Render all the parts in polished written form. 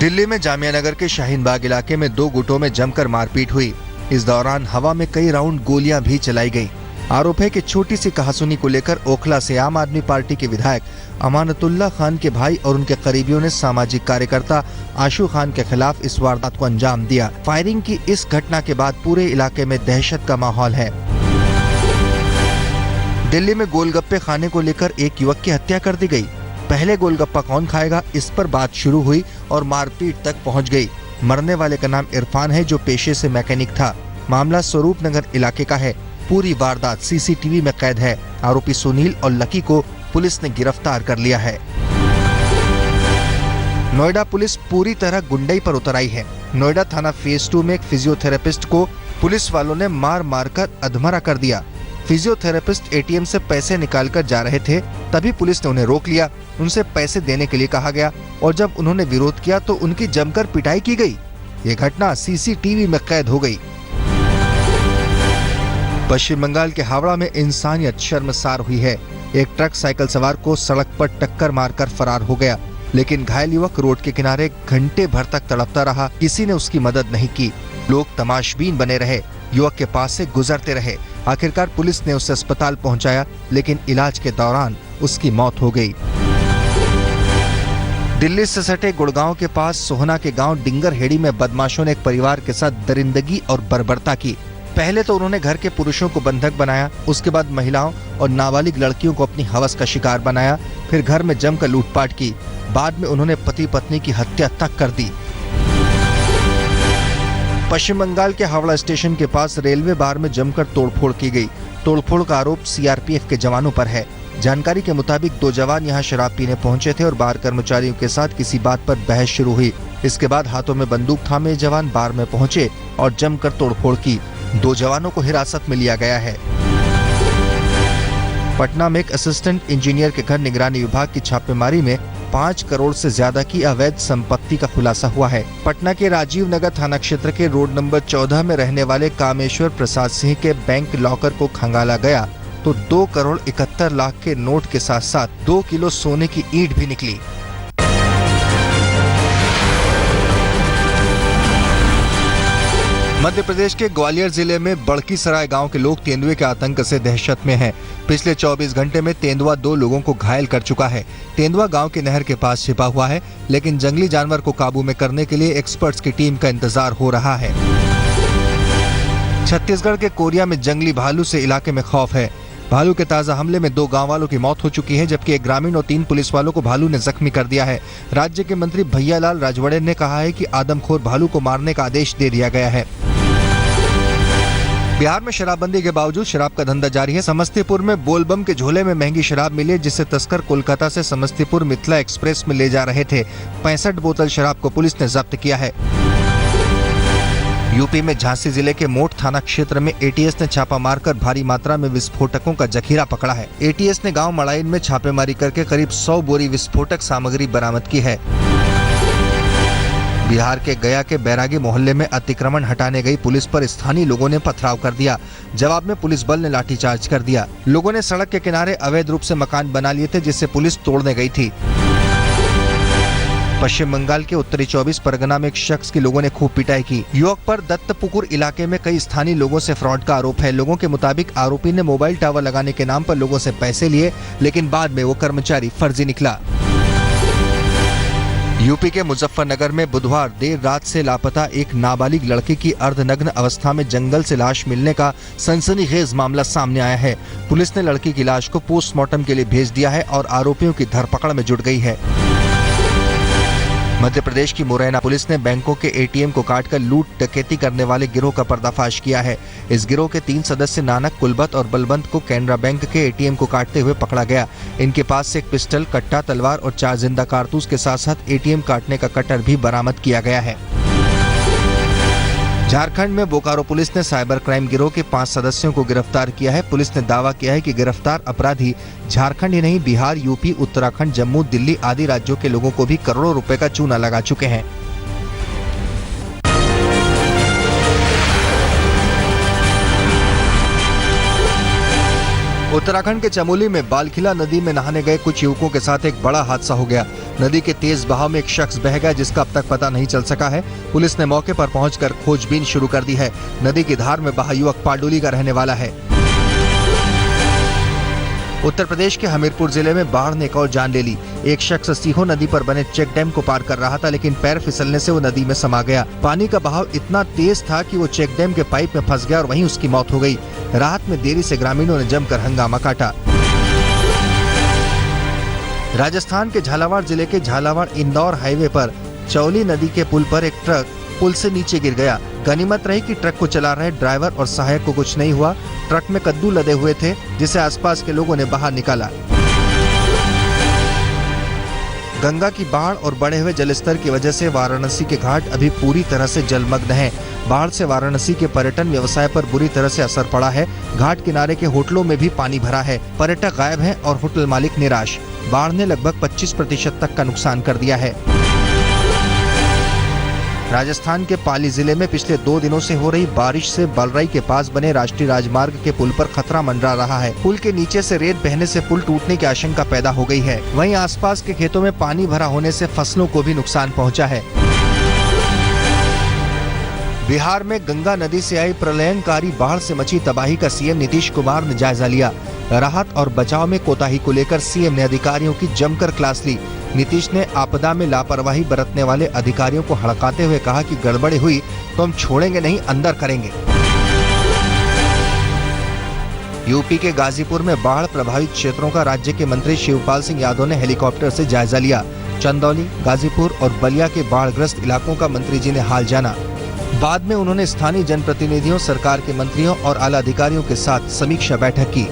दिल्ली में जामिया नगर के शाहीन बाग इलाके में दो गुटों में जमकर मारपीट हुई। इस दौरान हवा में कई राउंड गोलियां भी चलाई गई। आरोप है कि छोटी सी कहासुनी को लेकर ओखला से आम आदमी पार्टी के विधायक अमानतुल्लाह खान के भाई और उनके करीबियों ने सामाजिक कार्यकर्ता आशू खान के खिलाफ इस वारदात को अंजाम दिया। फायरिंग की इस घटना के बाद पूरे इलाके में दहशत का माहौल है। दिल्ली में गोलगप्पे खाने को लेकर एक युवक की हत्या कर दी गई। पहले गोलगप्पा कौन खाएगा, इस पर बात शुरू हुई और मारपीट तक पहुंच गई। मरने वाले का नाम इरफान है, जो पेशे से मैकेनिक था। मामला स्वरूप नगर इलाके का है। पूरी वारदात सीसीटीवी में कैद है। आरोपी सुनील और लकी को पुलिस ने गिरफ्तार कर लिया है। नोएडा पुलिस पूरी तरह गुंडई पर उतर आई है। नोएडा थाना फेज 2 में एक फिजियोथेरेपिस्ट को पुलिस वालों ने मार मारकर अधमरा कर दिया। फिजियोथेरेपिस्ट एटीएम से पैसे निकालकर जा रहे थे, तभी पुलिस ने उन्हें रोक लिया। उनसे पैसे देने के लिए कहा गया और जब उन्होंने विरोध किया तो उनकी जमकर पिटाई की गई। ये घटना सीसीटीवी में कैद हो गई। पश्चिम बंगाल के हावड़ा में इंसानियत शर्मसार हुई है। एक ट्रक साइकिल सवार को सड़क पर टक्कर मारकर फरार हो गया, लेकिन घायल युवक रोड के किनारे घंटे भर तक तड़पता रहा। किसी ने उसकी मदद नहीं की। लोग तमाशबीन बने रहे, युवक के पास से गुजरते रहे। आखिरकार पुलिस ने उसे अस्पताल पहुंचाया, लेकिन इलाज के दौरान उसकी मौत हो गई। दिल्ली से सटे गुड़गांव के पास सोहना के गांव डिंगरहेड़ी में बदमाशों ने एक परिवार के साथ दरिंदगी और बर्बरता की। पहले तो उन्होंने घर के पुरुषों को बंधक बनाया, उसके बाद महिलाओं और नाबालिग लड़कियों को अपनी हवस का शिकार बनाया, फिर घर में जमकर लूटपाट की। बाद में उन्होंने पति पत्नी की हत्या तक कर दी। पश्चिम बंगाल के हावड़ा स्टेशन के पास रेलवे बार में जमकर तोड़फोड़ की गई। तोड़फोड़ का आरोप सीआरपीएफ के जवानों पर है। जानकारी के मुताबिक दो जवान यहां शराब पीने पहुंचे थे और बार कर्मचारियों के साथ किसी बात पर बहस शुरू हुई। इसके बाद हाथों में बंदूक थामे जवान बार में पहुंचे और जमकर तोड़फोड़ की। दो जवानों को हिरासत में लिया गया है। पटना में एक असिस्टेंट इंजीनियर के घर निगरानी विभाग की छापेमारी में 5 करोड़ से ज्यादा की अवैध संपत्ति का खुलासा हुआ है। पटना के राजीव नगर थाना क्षेत्र के रोड नंबर 14 में रहने वाले कामेश्वर प्रसाद सिंह के बैंक लॉकर को खंगाला गया तो 2 करोड़ 71 लाख के नोट के साथ साथ 2 किलो सोने की ईंट भी निकली। मध्य प्रदेश के ग्वालियर जिले में बड़की सराय गांव के लोग तेंदुए के आतंक से दहशत में हैं। पिछले 24 घंटे में तेंदुआ 2 लोगों को घायल कर चुका है। तेंदुआ गांव के नहर के पास छिपा हुआ है, लेकिन जंगली जानवर को काबू में करने के लिए एक्सपर्ट्स की टीम का इंतजार हो रहा है। छत्तीसगढ़ के कोरिया में जंगली भालू से इलाके में खौफ है। भालू के ताजा हमले में 2 गांव वालों की मौत हो चुकी है, जबकि एक ग्रामीण और 3 पुलिस वालों को भालू ने जख्मी कर दिया है। राज्य के मंत्री भैयालाल राजवाड़े ने कहा है कि आदमखोर भालू को मारने का आदेश दे दिया गया है। बिहार में शराबबंदी के बावजूद शराब का धंधा जारी है। समस्तीपुर में बोलबम के झोले में महंगी शराब मिली, जिसे तस्कर कोलकाता से समस्तीपुर मिथिला एक्सप्रेस में ले जा रहे थे। 65 बोतल शराब को पुलिस ने जब्त किया है। यूपी में झांसी जिले के मोट थाना क्षेत्र में एटीएस ने छापा मारकर भारी मात्रा में विस्फोटकों का जखीरा पकड़ा है। एटीएस ने गांव मड़ाइन में छापेमारी करके करीब 100 बोरी विस्फोटक सामग्री बरामद की है। बिहार के गया के बैरागी मोहल्ले में अतिक्रमण हटाने गई पुलिस पर स्थानीय लोगों ने पथराव कर दिया। जवाब में पुलिस बल ने लाठीचार्ज कर दिया। लोगों ने सड़क के किनारे अवैध रूप से मकान बना लिए थे, जिससे पुलिस तोड़ने गई थी। पश्चिम बंगाल के उत्तरी 24 परगना में एक शख्स की लोगों ने खूब पिटाई की। युवक पर दत्तपुकुर इलाके में कई स्थानीय लोगों से फ्रॉड का आरोप है। लोगों के मुताबिक आरोपी ने मोबाइल टावर लगाने के नाम पर लोगों से पैसे लिए, लेकिन बाद में वो कर्मचारी फर्जी निकला। यूपी के मुजफ्फरनगर में बुधवार देर रात से लापता एक नाबालिग लड़की की अर्धनग्न अवस्था में जंगल से लाश मिलने का सनसनीखेज मामला सामने आया है। पुलिस ने लड़की की लाश को पोस्टमार्टम के लिए भेज दिया है और आरोपियों की धरपकड़ में जुट गई है। मध्य प्रदेश की मुरैना पुलिस ने बैंकों के एटीएम को काटकर लूट डकैती करने वाले गिरोह का पर्दाफाश किया है। इस गिरोह के 3 सदस्य नानक, कुलबत और बलवंत को कैनरा बैंक के एटीएम को काटते हुए पकड़ा गया। इनके पास से एक पिस्टल, कट्टा, तलवार और 4 जिंदा कारतूस के साथ साथ एटीएम काटने का कटर भी बरामद किया गया है। झारखंड में बोकारो पुलिस ने साइबर क्राइम गिरोह के 5 सदस्यों को गिरफ्तार किया है। पुलिस ने दावा किया है कि गिरफ्तार अपराधी झारखंड ही नहीं, बिहार, यूपी, उत्तराखंड, जम्मू, दिल्ली आदि राज्यों के लोगों को भी करोड़ों रुपए का चूना लगा चुके हैं। उत्तराखंड के चमोली में बालखिला नदी में नहाने गए कुछ युवकों के साथ एक बड़ा हादसा हो गया। नदी के तेज बहाव में एक शख्स बह गया जिसका अब तक पता नहीं चल सका है। पुलिस ने मौके पर पहुंचकर खोजबीन शुरू कर दी है। नदी की धार में बहा युवक पाडोली का रहने वाला है। उत्तर प्रदेश के हमीरपुर जिले में बाढ़ ने एक और जान ले ली। एक शख्स सीहो नदी पर बने चेक डैम को पार कर रहा था, लेकिन पैर फिसलने से वो नदी में समा गया। पानी का बहाव इतना तेज था कि वो चेक डैम के पाइप में फंस गया और वहीं उसकी मौत हो गई। राहत में देरी से ग्रामीणों ने जमकर हंगामा काटा। राजस्थान के झालावाड़ जिले के झालावाड़ इंदौर हाईवे पर चौली नदी के पुल पर एक ट्रक पुल से नीचे गिर गया। गनीमत रही कि ट्रक को चला रहे ड्राइवर और सहायक को कुछ नहीं हुआ। ट्रक में कद्दू लदे हुए थे जिसे आसपास के लोगों ने बाहर निकाला। गंगा की बाढ़ और बढ़े हुए जलस्तर की वजह से वाराणसी के घाट अभी पूरी तरह से जलमग्न हैं। बाढ़ से वाराणसी के पर्यटन व्यवसाय पर बुरी तरह से असर पड़ा है। घाट किनारे के होटलों में भी पानी भरा है। पर्यटक गायब हैं और होटल मालिक निराश। बाढ़ ने लगभग 25% तक का नुकसान कर दिया है। राजस्थान के पाली जिले में पिछले 2 दिनों से हो रही बारिश से बलराई के पास बने राष्ट्रीय राजमार्ग के पुल पर खतरा मंडरा रहा है। पुल के नीचे से रेत बहने से पुल टूटने की आशंका पैदा हो गई है। वहीं आसपास के खेतों में पानी भरा होने से फसलों को भी नुकसान पहुंचा है। बिहार में गंगा नदी से आई प्रलयंकारी बाढ़ से मची तबाही का सीएम नीतीश कुमार ने जायजा लिया। राहत और बचाव में कोताही को लेकर सीएम ने अधिकारियों की जमकर क्लास ली। नीतीश ने आपदा में लापरवाही बरतने वाले अधिकारियों को हड़काते हुए कहा कि गड़बड़ी हुई तो हम छोड़ेंगे नहीं, अंदर करेंगे। यूपी के गाजीपुर में बाढ़ प्रभावित क्षेत्रों का राज्य के मंत्री शिवपाल सिंह यादव ने हेलीकॉप्टर से जायजा लिया। चंदौली, गाजीपुर और बलिया के बाढ़ग्रस्त इलाकों का मंत्री जी ने हाल जाना। बाद में उन्होंने स्थानीय जनप्रतिनिधियों, सरकार के मंत्रियों और आला अधिकारियों के साथ समीक्षा बैठक की।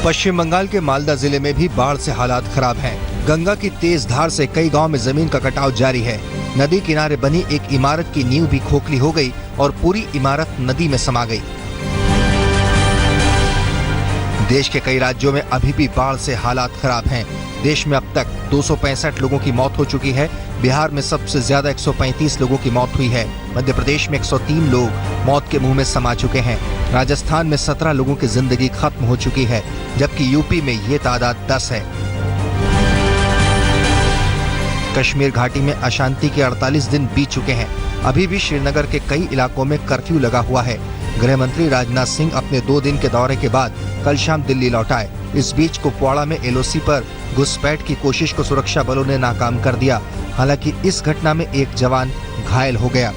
पश्चिम बंगाल के मालदा जिले में भी बाढ़ से हालात खराब हैं। गंगा की तेज धार से कई गांव में जमीन का कटाव जारी है। नदी किनारे बनी एक इमारत की नींव भी खोखली हो गई और पूरी इमारत नदी में समा गई। देश के कई राज्यों में अभी भी बाढ़ से हालात खराब हैं। देश में अब तक 265 लोगों की मौत हो चुकी है। बिहार में सबसे ज्यादा 135 लोगों की मौत हुई है। मध्य प्रदेश में 103 लोग मौत के मुंह में समा चुके हैं। राजस्थान में 17 लोगों की जिंदगी खत्म हो चुकी है, जबकि यूपी में ये तादाद 10 है। कश्मीर घाटी में अशांति के 48 दिन बीत चुके हैं। अभी भी श्रीनगर के कई इलाकों में कर्फ्यू लगा हुआ है। गृह मंत्री राजनाथ सिंह अपने 2 दिन के दौरे के बाद कल शाम दिल्ली लौट आए। इस बीच कुपवाड़ा में एलओसी पर घुसपैठ की कोशिश को सुरक्षा बलों ने नाकाम कर दिया। हालांकि इस घटना में एक जवान घायल हो गया।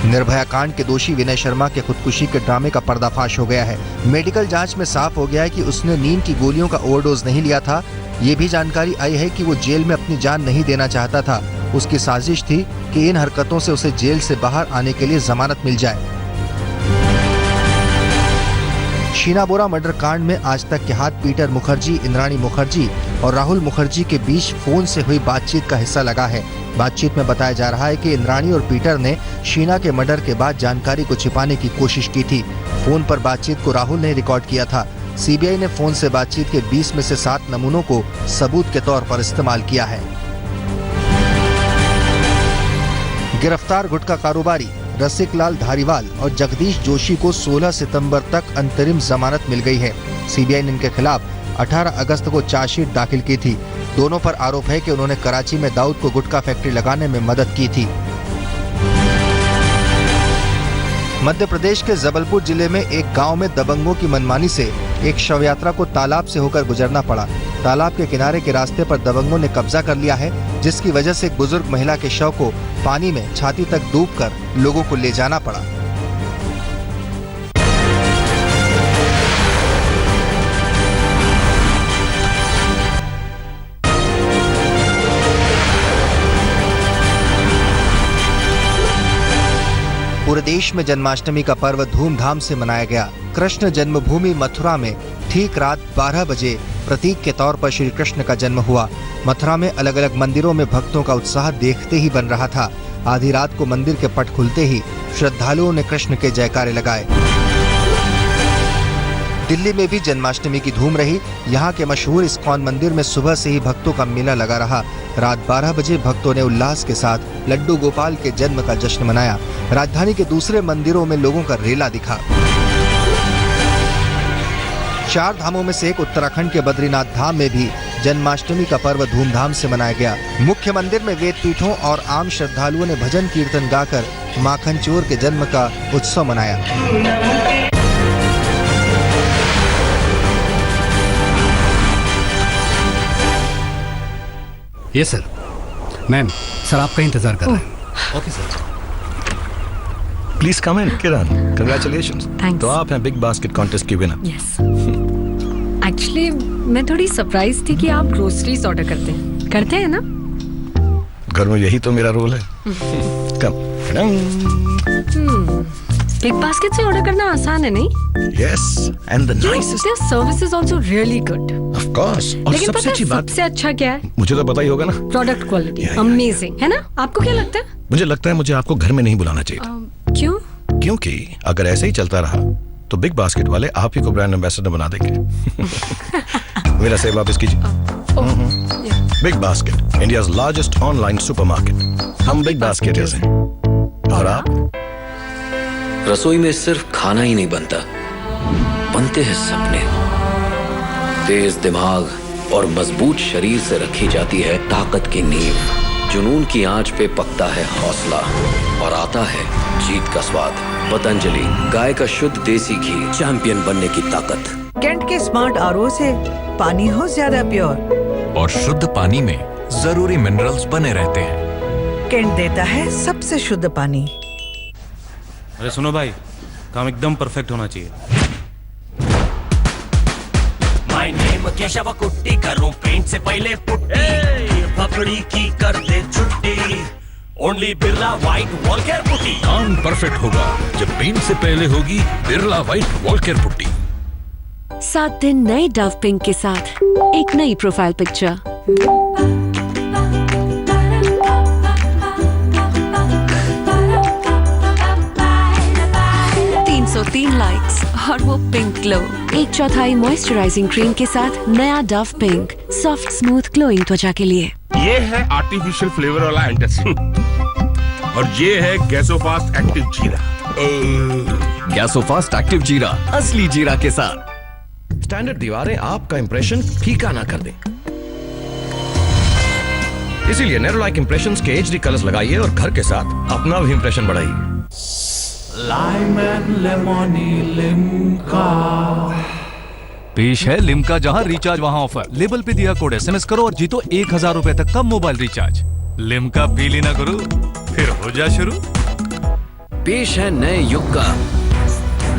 निर्भया कांड के दोषी विनय शर्मा के खुदकुशी के ड्रामे का पर्दाफाश हो गया है। मेडिकल जांच में साफ हो गया है कि उसने नींद की गोलियों का ओवरडोज नहीं लिया था। ये भी जानकारी आई है कि वो जेल में अपनी जान नहीं देना चाहता था। उसकी साजिश थी कि इन हरकतों से उसे जेल से बाहर आने के लिए जमानत मिल जाए। शीना बोरा मर्डर कांड में आज तक के हाथ पीटर मुखर्जी, इंद्राणी मुखर्जी और राहुल मुखर्जी के बीच फोन से हुई बातचीत का हिस्सा लगा है। बातचीत में बताया जा रहा है कि इंद्राणी और पीटर ने शीना के मर्डर के बाद जानकारी को छिपाने की कोशिश की थी। फोन पर बातचीत को राहुल ने रिकॉर्ड किया था। सीबीआई ने फोन से बातचीत के 20 में से 7 नमूनों को सबूत के तौर पर इस्तेमाल किया है। गिरफ्तार गुटखा कारोबारी रसिक लाल धारीवाल और जगदीश जोशी को 16 सितंबर तक अंतरिम जमानत मिल गई है। सीबीआई ने इनके खिलाफ 18 अगस्त को चार्जशीट दाखिल की थी। दोनों पर आरोप है कि उन्होंने कराची में दाऊद को गुटखा फैक्ट्री लगाने में मदद की थी। मध्य प्रदेश के जबलपुर जिले में एक गांव में दबंगों की मनमानी से एक शव यात्रा को तालाब से होकर गुजरना पड़ा। तालाब के किनारे के रास्ते पर दबंगों ने कब्जा कर लिया है, जिसकी वजह से एक बुजुर्ग महिला के शव को पानी में छाती तक डूबकर लोगों को ले जाना पड़ा। पूरे देश में जन्माष्टमी का पर्व धूमधाम से मनाया गया। कृष्ण जन्मभूमि मथुरा में ठीक रात 12 बजे प्रतीक के तौर पर श्री कृष्ण का जन्म हुआ। मथुरा में अलग अलग मंदिरों में भक्तों का उत्साह देखते ही बन रहा था। आधी रात को मंदिर के पट खुलते ही श्रद्धालुओं ने कृष्ण के जयकारे लगाए। दिल्ली में भी जन्माष्टमी की धूम रही। यहाँ के मशहूर इस्कॉन मंदिर में सुबह से ही भक्तों का मेला लगा रहा। रात 12 बजे भक्तों ने उल्लास के साथ लड्डू गोपाल के जन्म का जश्न मनाया। राजधानी के दूसरे मंदिरों में लोगों का रेला दिखा। 4 धामों में से एक उत्तराखंड के बद्रीनाथ धाम में भी जन्माष्टमी का पर्व धूमधाम से मनाया गया। मुख्य मंदिर में वेद पीठों और आम श्रद्धालुओं ने भजन कीर्तन गाकर माखन चोर के जन्म का उत्सव मनाया। Yes sir. मैम, सर आपका इंतजार कर रहे हैं। Okay sir. Please come in Kiran, congratulations. तो आप हैं बिग बास्केट कॉन्टेस्ट की विनर। यस। एक्चुअली मैं थोड़ी सरप्राइज थी कि आप ग्रोसरीज ऑर्डर करते हैं ना? घर में यही तो मेरा रोल है। कम। बिग बास्केट से ऑर्डर करना आसान है नहीं? Yes, and the nicest. Their service is also really good. Of course. और लेकिन सबसे अच्छी बात, सबसे अच्छा क्या है? मुझे तो पता ही होगा ना। प्रोडक्ट क्वालिटी अमेजिंग है ना? आपको क्या लगता है? मुझे लगता है मुझे आपको घर में नहीं बुलाना चाहिए। क्यों? क्योंकि अगर ऐसे ही चलता रहा तो बिग बास्केट वाले आप ही को ब्रांड एम्बेसडर बना देंगे। मेरा सेब वापस कीजिए। Big basket, India's largest online supermarket. हम बिग बास्केटर्स हैं। और आप? रसोई में सिर्फ खाना ही नहीं बनता, बनते हैं सपने। तेज दिमाग और मजबूत शरीर से रखी जाती है ताकत की नींव। जुनून की आंच पे पकता है हौसला और आता है जीत का स्वाद। पतंजलि गाय का शुद्ध देसी घी, चैंपियन बनने की ताकत। कैंट के स्मार्ट आरओ से पानी हो ज्यादा प्योर और शुद्ध पानी में जरूरी मिनरल्स बने रहते हैं। कैंट देता है सबसे शुद्ध पानी। अरे सुनो भाई, काम एकदम परफेक्ट होना चाहिए। माय नेम केशव कुट्टी, करूं पेंट से पहले पुट्टी, पकड़ी की कर दे छुट्टी, ओनली बिरला व्हाइट वॉलकेर पुट्टी। काम परफेक्ट होगा जब पेंट से पहले होगी बिरला व्हाइट वॉलकेर पुट्टी। 7 दिन नए डव पिंक के साथ एक नई प्रोफाइल पिक्चर। 303 लाइक्स और वो पिंक ग्लो। 1/4 मॉइस्चराइजिंग क्रीम के साथ नया Dove pink, soft smooth glowing त्वचा के लिए। ये है आर्टिफिशियल फ्लेवर वाला एंटासिड और ये है गैसोफास्ट एक्टिव जीरा। गैसोफास्ट एक्टिव जीरा, असली जीरा के साथ। स्टैंडर्ड दीवारें आपका इंप्रेशन फीका ना कर दें, इसीलिए नेरोलाइक इंप्रेशंस के HD कलर्स लगाइए और घर के साथ अपना भी इंप्रेशन बढ़ाइए। पेश है लिम्का, जहां रिचार्ज वहां ऑफर। लेबल पे दिया कोड SMS करो और जीतो 1000 रुपए तक का मोबाइल रिचार्ज। लिम्का पी लेना गुरु, फिर हो जा शुरू। पेश है नए युग का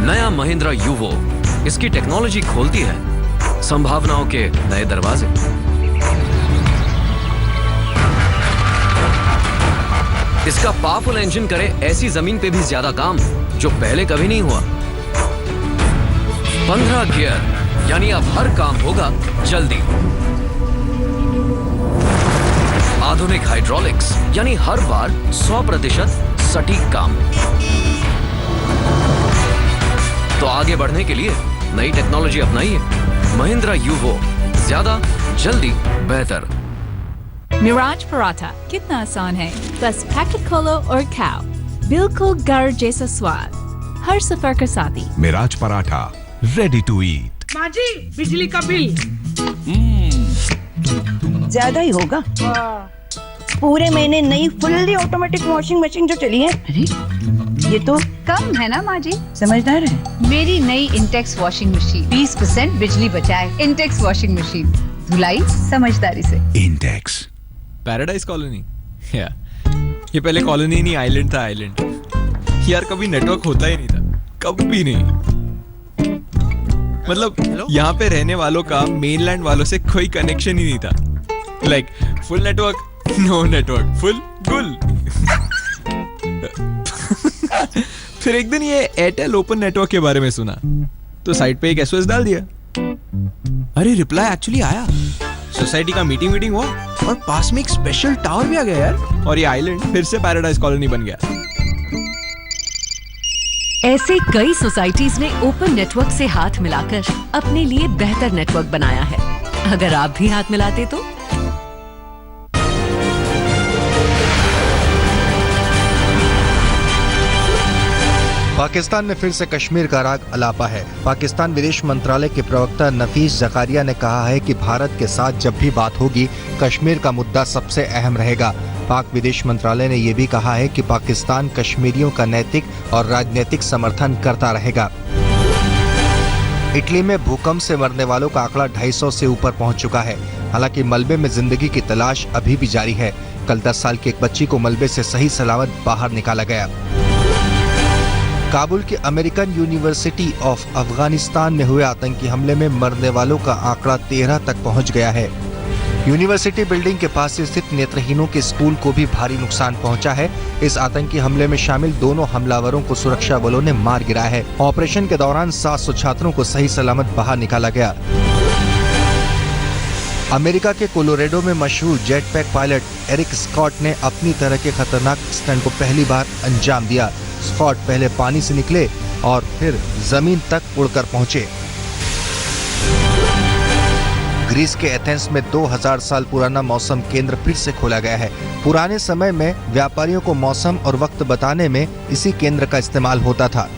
नया महिंद्रा यूवो। इसकी टेक्नोलॉजी खोलती है संभावनाओं के नए दरवाजे। इसका पावरफुल इंजन करे ऐसी जमीन पे भी ज्यादा काम जो पहले कभी नहीं हुआ। 15 गियर, यानी अब हर काम होगा जल्दी। आधुनिक हाइड्रोलिक्स, यानी हर बार 100% सटीक काम। तो आगे बढ़ने के लिए नई टेक्नोलॉजी अपनाइए। महिंद्रा यूवो, ज्यादा जल्दी बेहतर। मिराज पराठा कितना आसान है, बस पैकेट खोलो और खाओ। बिल्कुल घर जैसा स्वाद, हर सफर का साथी। Miraj paratha, ready to eat. माँ जी, बिजली का बिल ज्यादा ही होगा। पूरे महीने नई फुल्ली ऑटोमेटिक वॉशिंग मशीन जो चली है। अरे ये तो कम है ना माँ जी? समझदार है। मेरी नई इंटेक्स वॉशिंग मशीन 20% बिजली बचाए। इंटेक्स वॉशिंग मशीन, धुलाई समझदारी से। इंटेक्स। पैराडाइज कॉलोनी, ये पहले कॉलोनी नहीं आइलैंड था। आइलैंड यार, कभी नेटवर्क होता ही नहीं था, कभी नहीं। मतलब यहाँ पे रहने वालों का मेनलैंड वालों से कोई कनेक्शन ही नहीं था। Like full network, no network, full गुल। फिर एक दिन ये एयरटेल ओपन नेटवर्क के बारे में सुना तो साइट पे एक SOS डाल दिया। अरे रिप्लाई एक्चुअली आया। सोसाइटी का मीटिंग हुआ और पास में एक स्पेशल टावर भी आ गया यार, और ये आइलैंड फिर से पैराडाइज कॉलोनी बन गया। ऐसे कई सोसाइटीज ने ओपन नेटवर्क से हाथ मिलाकर अपने लिए बेहतर नेटवर्क बनाया है। अगर आप भी हाथ मिलाते तो पाकिस्तान में फिर से कश्मीर का राग अलापा है। पाकिस्तान विदेश मंत्रालय के प्रवक्ता नफीस जकारिया ने कहा है कि भारत के साथ जब भी बात होगी कश्मीर का मुद्दा सबसे अहम रहेगा। पाक विदेश मंत्रालय ने यह भी कहा है कि पाकिस्तान कश्मीरियों का नैतिक और राजनीतिक समर्थन करता रहेगा। इटली में भूकंप से मरने वालों का आंकड़ा 250 से ऊपर पहुंच चुका है। हालांकि मलबे में जिंदगी की तलाश अभी भी जारी है। कल 10 साल की एक बच्ची को मलबे से सही सलामत बाहर निकाला गया। काबुल के अमेरिकन यूनिवर्सिटी ऑफ अफगानिस्तान में हुए आतंकी हमले में मरने वालों का आंकड़ा 13 तक पहुंच गया है। यूनिवर्सिटी बिल्डिंग के पास स्थित नेत्रहीनों के स्कूल को भी भारी नुकसान पहुंचा है। इस आतंकी हमले में शामिल दोनों हमलावरों को सुरक्षा बलों ने मार गिराया है। ऑपरेशन के दौरान 700 छात्रों को सही सलामत बाहर निकाला गया। अमेरिका के कोलोरेडो में मशहूर jet pack pilot Eric Scott ने अपनी तरह के खतरनाक स्टंट को पहली बार अंजाम दिया। स्कॉट पहले पानी से निकले और फिर जमीन तक उड़कर पहुंचे। ग्रीस के एथेंस में 2000 साल पुराना मौसम केंद्र फिर से खोला गया है। पुराने समय में व्यापारियों को मौसम और वक्त बताने में इसी केंद्र का इस्तेमाल होता था।